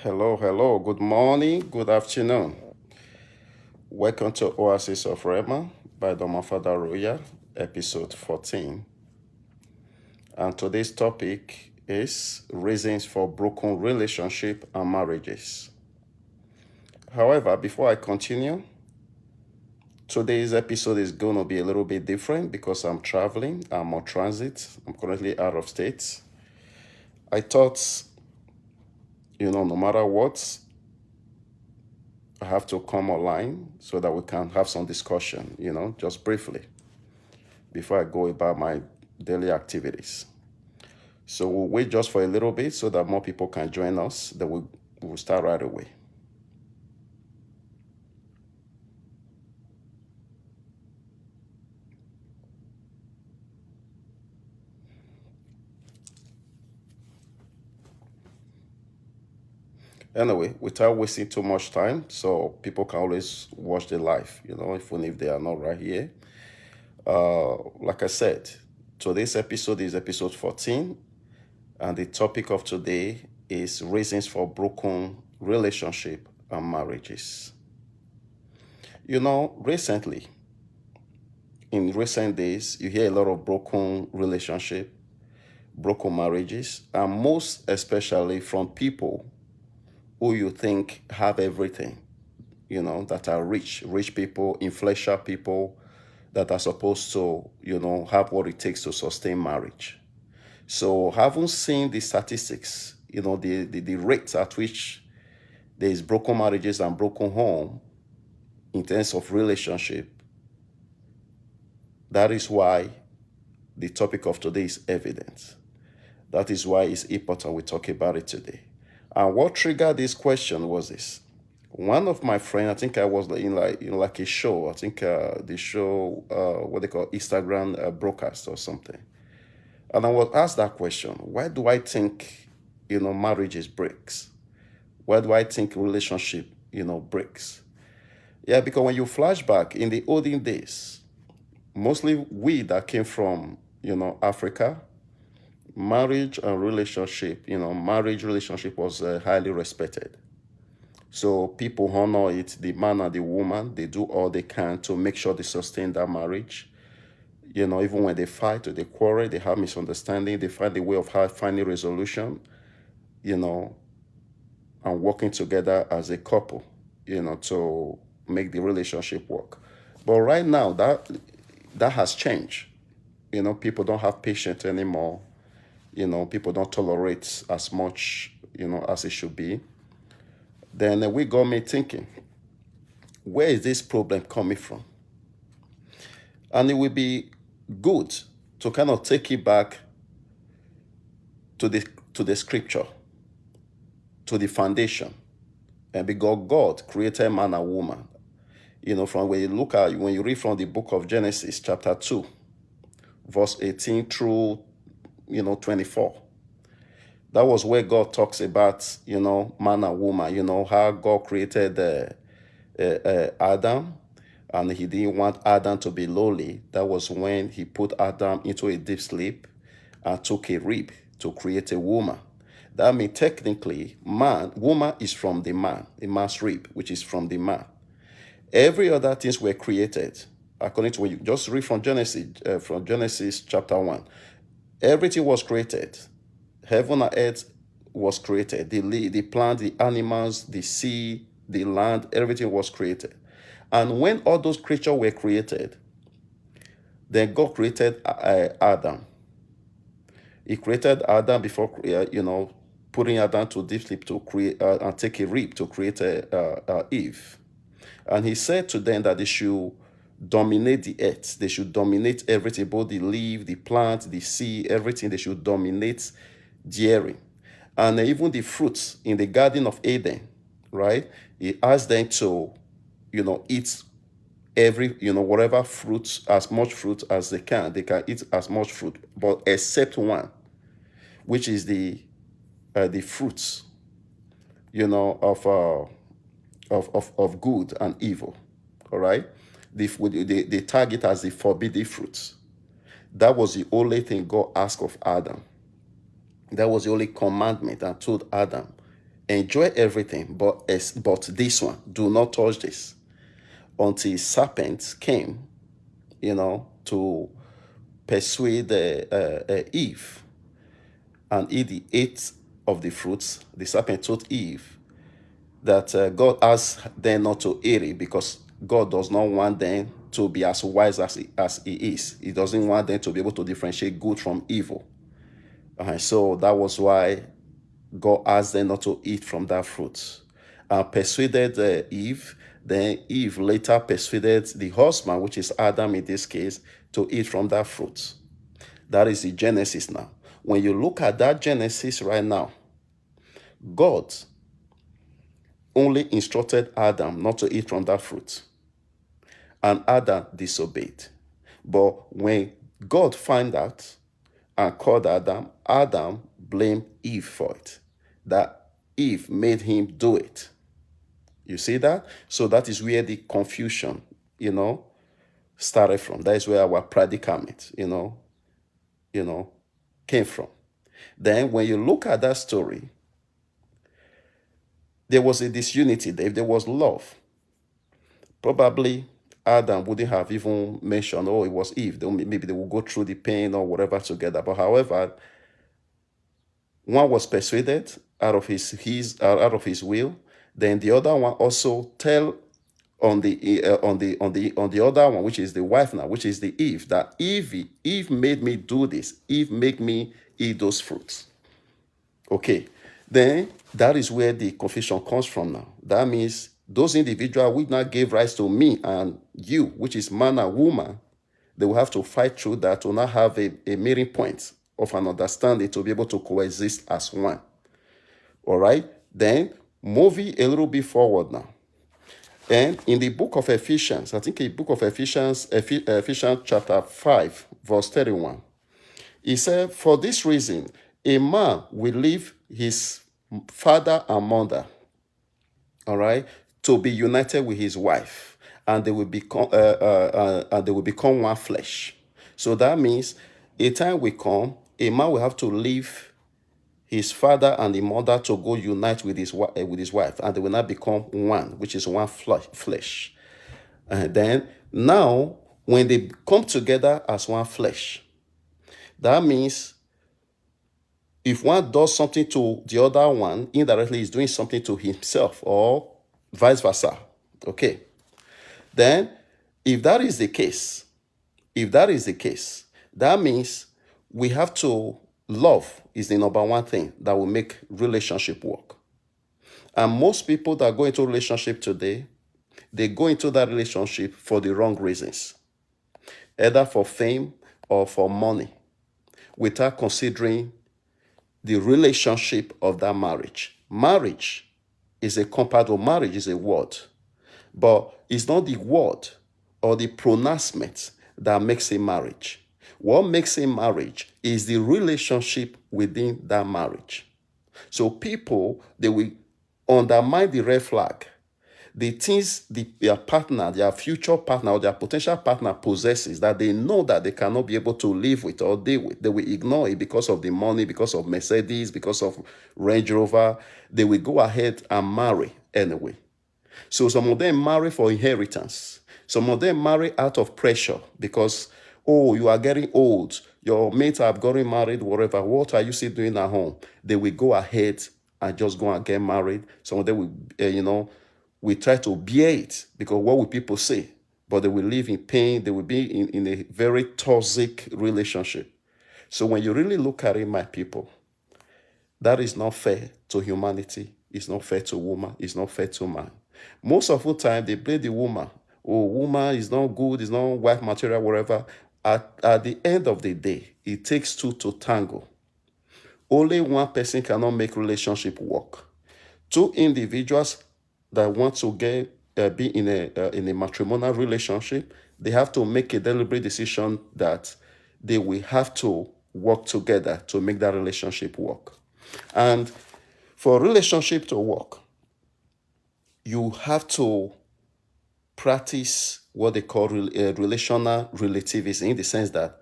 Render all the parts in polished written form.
Hello, hello. Good morning, good afternoon. Welcome to Oasis of Rhema by the Marfada, episode 14. And today's topic is reasons for broken relationship and marriages. However, before I continue, today's episode is going to be a little bit different because I'm traveling, I'm on transit, I'm currently out of state. I thought, no matter what, I have to come online so that we can have some discussion, just briefly before I go about my daily activities. So we'll wait just for a little bit so that more people can join us. Then we'll start right away. Anyway, without wasting too much time, so people can always watch the live, even if they are not right here. Like I said, today's episode is episode 14, and the topic of today is reasons for broken relationship and marriages. Recently, in recent days, you hear a lot of broken relationship, broken marriages, and most especially from people who you think have everything, that are rich people, influential people that are supposed to, have what it takes to sustain marriage. So having seen the statistics, the rates at which there is broken marriages and broken home in terms of relationship, that is why the topic of today is evidence. That is why it's important we talk about it today. And what triggered this question was this. One of my friends, I think I was in like a show, I think the show, what they call Instagram broadcast or something. And I was asked that question, why do I think, marriages breaks? Why do I think relationship, breaks? Yeah, because when you flash back in the olden days, mostly we that came from, Africa, marriage relationship was highly respected. So people honor it, the man and the woman, they do all they can to make sure they sustain that marriage. Even when they fight or they quarrel, they have misunderstanding, they find a way of finding resolution, and working together as a couple, to make the relationship work. But right now, that has changed. People don't have patience anymore. People don't tolerate as much, as it should be. Then we got me thinking, where is this problem coming from? And it will be good to kind of take it back to the scripture, to the foundation. And because God created man and woman, from when you read from the book of Genesis, chapter 2, verse 18 through 24. That was where God talks about, man and woman, how God created Adam, and he didn't want Adam to be lowly. That was when he put Adam into a deep sleep and took a rib to create a woman. That means technically, woman is from the man, the man's rib, which is from the man. Every other things were created, according to when you just read from Genesis chapter 1. Everything was created. Heaven and earth was created. The plant, the animals, the sea, the land, everything was created. And when all those creatures were created, then God created Adam. He created Adam before, putting Adam to deep sleep to create and take a rib to create Eve. And he said to them that they should dominate the earth. They should dominate everything, both the leaf, the plant, the sea, everything. They should dominate therein. And even the fruits in the Garden of Eden, right? He asked them to, eat every, whatever fruits, as much fruit as they can. They can eat as much fruit, but except one, which is the fruits, of good and evil. All right. They tag it as the forbidden fruits. That was the only thing God asked of Adam. That was the only commandment and told Adam, enjoy everything, but this one, do not touch this, until serpent came, to persuade Eve, and he ate of the fruits. The serpent told Eve that God asked them not to eat it because God does not want them to be as wise as he is. He doesn't want them to be able to differentiate good from evil. So that was why God asked them not to eat from that fruit. Persuaded Eve. Then Eve later persuaded the husband, which is Adam in this case, to eat from that fruit. That is the Genesis now. When you look at that Genesis right now, God only instructed Adam not to eat from that fruit, and Adam disobeyed. But when God found out and called Adam, Adam blamed Eve for it, that Eve made him do it. You see that? So that is where the confusion, started from. That is where our predicament, came from. Then when you look at that story, there was a disunity there. If there was love, probably Adam wouldn't have even mentioned, oh, it was Eve. Maybe they will go through the pain or whatever together. But however, one was persuaded out of his will. Then the other one also tell on the other one, which is the wife now, which is the Eve, that Eve made me do this. Eve made me eat those fruits. Okay, then that is where the confusion comes from now. That means those individuals which now gave rise to me and you, which is man and woman, they will have to fight through that to not have a meeting point of an understanding to be able to coexist as one. All right, then moving a little bit forward now. And in the book of Ephesians, I think in the book of Ephesians chapter 5, verse 31, he said, for this reason, a man will leave his father and mother, all right, to be united with his wife, and they will become one flesh. So that means a time will come, a man will have to leave his father and the mother to go unite with his wife, and they will not become one, which is one flesh. And then now, when they come together as one flesh, that means if one does something to the other one, indirectly is doing something to himself, or vice versa. Okay. Then, if that is the case, that means we have to love is the number one thing that will make relationship work. And most people that go into a relationship today, they go into that relationship for the wrong reasons, either for fame or for money, without considering the relationship of that marriage. Marriage is a compound, or marriage is a word, but it's not the word or the pronouncement that makes a marriage. What makes a marriage is the relationship within that marriage. So people, they will undermine the red flag. The things their partner, their future partner, or their potential partner possesses that they know that they cannot be able to live with or deal with, they will ignore it because of the money, because of Mercedes, because of Range Rover. They will go ahead and marry anyway. So some of them marry for inheritance. Some of them marry out of pressure because, oh, you are getting old. Your mates have gotten married, whatever. What are you still doing at home? They will go ahead and just go and get married. Some of them will, we try to bear it because what will people say? But they will live in pain. They will be in a very toxic relationship. So when you really look at it, my people, that is not fair to humanity. It's not fair to woman. It's not fair to man. Most of the time, they blame the woman. Oh, woman is not good. It's not wife material, whatever. At the end of the day, it takes two to tango. Only one person cannot make relationship work. Two individuals that want to be in a matrimonial relationship, they have to make a deliberate decision that they will have to work together to make that relationship work. And for a relationship to work, you have to practice what they call relational relativism, in the sense that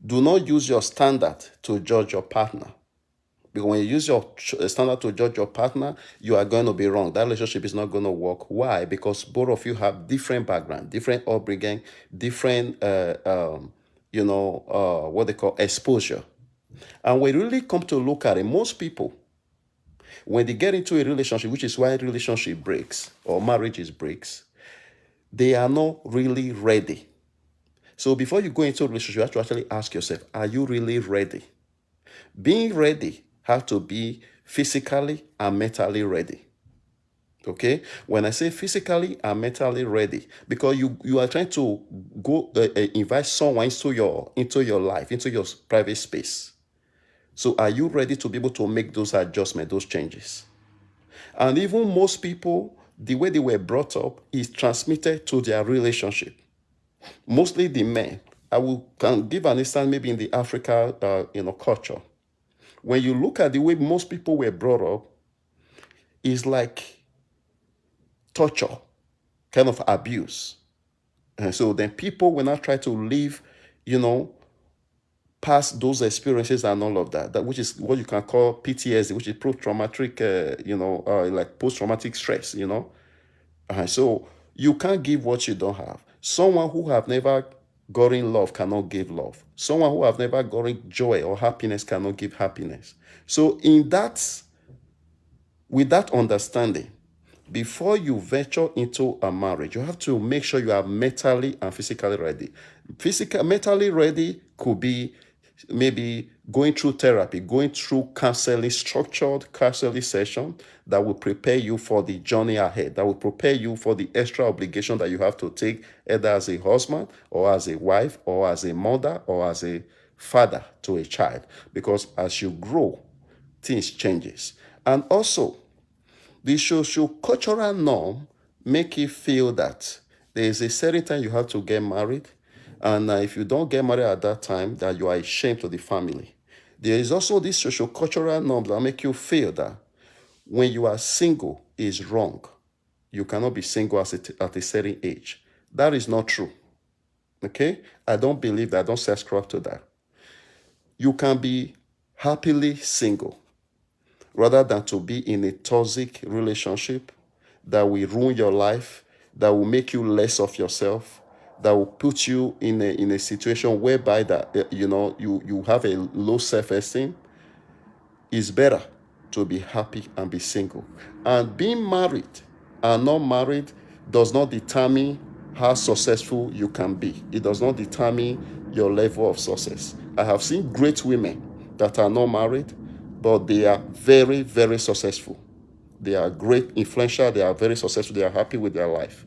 do not use your standard to judge your partner. Because when you use your standard to judge your partner, you are going to be wrong. That relationship is not going to work. Why? Because both of you have different background, different upbringing, different, what they call exposure. And when you really come to look at it, most people, when they get into a relationship, which is why relationship breaks or marriages breaks, they are not really ready. So before you go into a relationship, you have to actually ask yourself, are you really ready? Being ready has to be physically and mentally ready. Okay, when I say physically and mentally ready, because you are trying to go invite someone into your life, into your private space. So are you ready to be able to make those adjustments, those changes? And even most people, the way they were brought up is transmitted to their relationship. Mostly the men. Can give an instance maybe in the Africa culture. When you look at the way most people were brought up, it's like torture, kind of abuse. And so then people will not try to live, past those experiences and all of that which is what you can call PTSD, which is post-traumatic, like post-traumatic stress, So you can't give what you don't have. Someone who have never gotten love cannot give love. Someone who have never gotten joy or happiness cannot give happiness. So with that understanding, before you venture into a marriage, you have to make sure you are mentally and physically ready. Mentally ready could be maybe going through therapy, going through counseling, structured counseling session that will prepare you for the journey ahead, that will prepare you for the extra obligation that you have to take, either as a husband or as a wife or as a mother or as a father to a child. Because as you grow, things changes. And also, the socio-cultural norm make you feel that there is a certain time you have to get married, and if you don't get married at that time, that you are ashamed to the family. There is also this socio-cultural norm that make you feel that when you are single is wrong. You cannot be single at a certain age. That is not true. Okay? I don't believe that. I don't subscribe to that. You can be happily single rather than to be in a toxic relationship that will ruin your life, that will make you less of yourself, that will put you in a situation whereby that you have a low self-esteem. It's better to be happy and be single. And being married and not married does not determine how successful you can be. It does not determine your level of success. I have seen great women that are not married, but they are very, very successful. They are great, influential, they are very successful, they are happy with their life.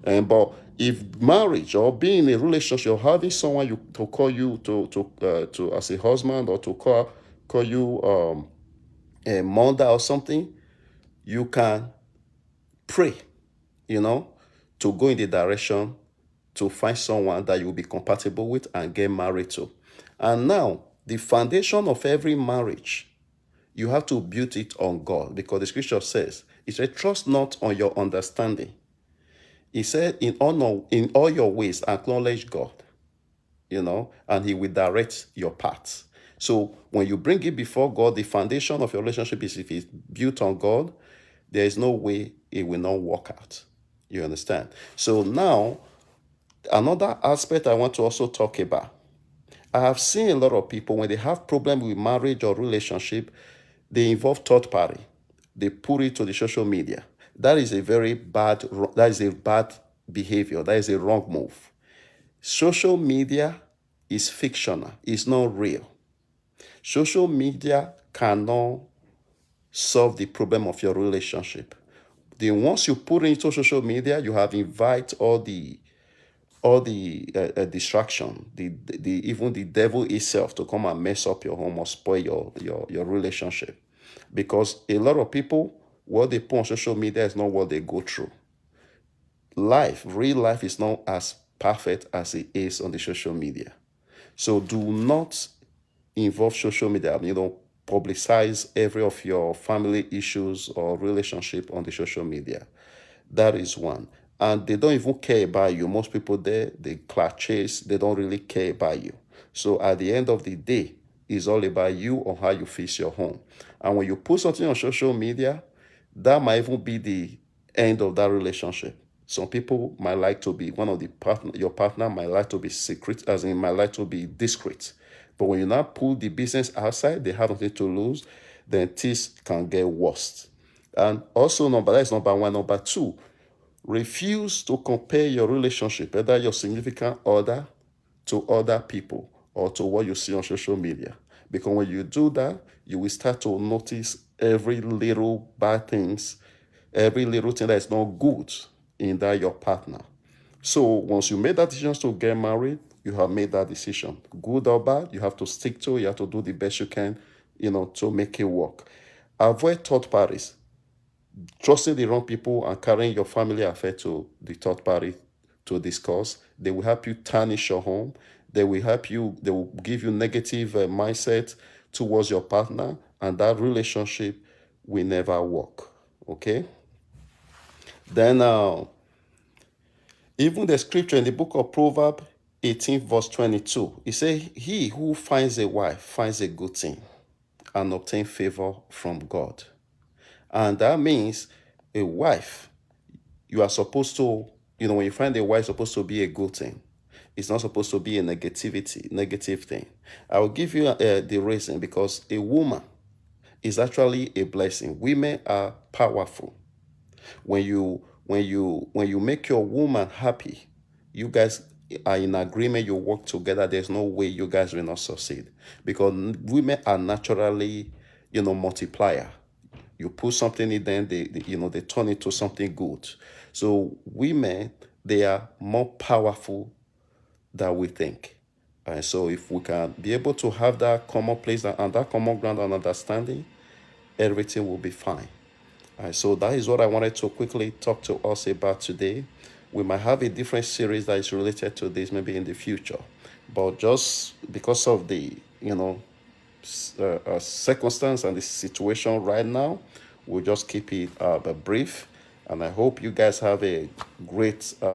But if marriage or being in a relationship or having someone to call you to as a husband or to call you a mother or something, you can pray, to go in the direction to find someone that you'll be compatible with and get married to. And now, the foundation of every marriage, you have to build it on God, because the scripture says, it said, trust not on your understanding. He said, in all your ways, acknowledge God, and he will direct your paths. So when you bring it before God, the foundation of your relationship is, if it's built on God, there is no way it will not work out. You understand? So now, another aspect I want to also talk about. I have seen a lot of people, when they have problems with marriage or relationship, they involve third party. They put it to the social media. That is a bad behavior. That is a wrong move. Social media is fictional. It's not real. Social media cannot solve the problem of your relationship. Then once you put it into social media, you have invite all the distraction, even the devil itself to come and mess up your home or spoil your relationship. Because a lot of people, what they put on social media is not what they go through. Real life is not as perfect as it is on the social media. So do not involve social media, publicize every of your family issues or relationship on the social media. That is one. And they don't even care about you. Most people there, they chase, they don't really care about you. So at the end of the day, It's all about you or how you fix your home. And when you put something on social media, that might even be the end of that relationship. Some people might like to be one of the partner, your partner might like to be secret, as in might like to be discreet. But when you now pull the business outside, they have nothing to lose, then things can get worse. And also, that's number one. Number two, refuse to compare your relationship, whether your significant other, to other people or to what you see on social media. Because when you do that, you will start to notice every little bad things, every little thing that is not good in that your partner. So once you made that decision to get married, you have made that decision. Good or bad, you have to stick to it. You have to do the best you can, to make it work. Avoid third parties. Trusting the wrong people and carrying your family affair to the third party to discuss. They will help you tarnish your home. They will give you negative mindset towards your partner, and that relationship will never work. Okay? Then, even the scripture in the book of Proverbs 18, verse 22, it says, "He who finds a wife finds a good thing and obtain favor from God." And that means a wife, you are supposed to, when you find a wife, it's supposed to be a good thing. It's not supposed to be a negative thing. I will give you the reason, because a woman is actually a blessing. Women are powerful. When you make your woman happy, you guys are in agreement, you work together, there's no way you guys will not succeed, because women are naturally, multiplier. You put something in them, they turn into something good. So women, they are more powerful than we think. And so if we can be able to have that common place and that common ground and understanding, everything will be fine. So that is what I wanted to quickly talk to us about today. We might have a different series that is related to this maybe in the future. But just because of the, circumstance and the situation right now, we'll just keep it brief. And I hope you guys have a great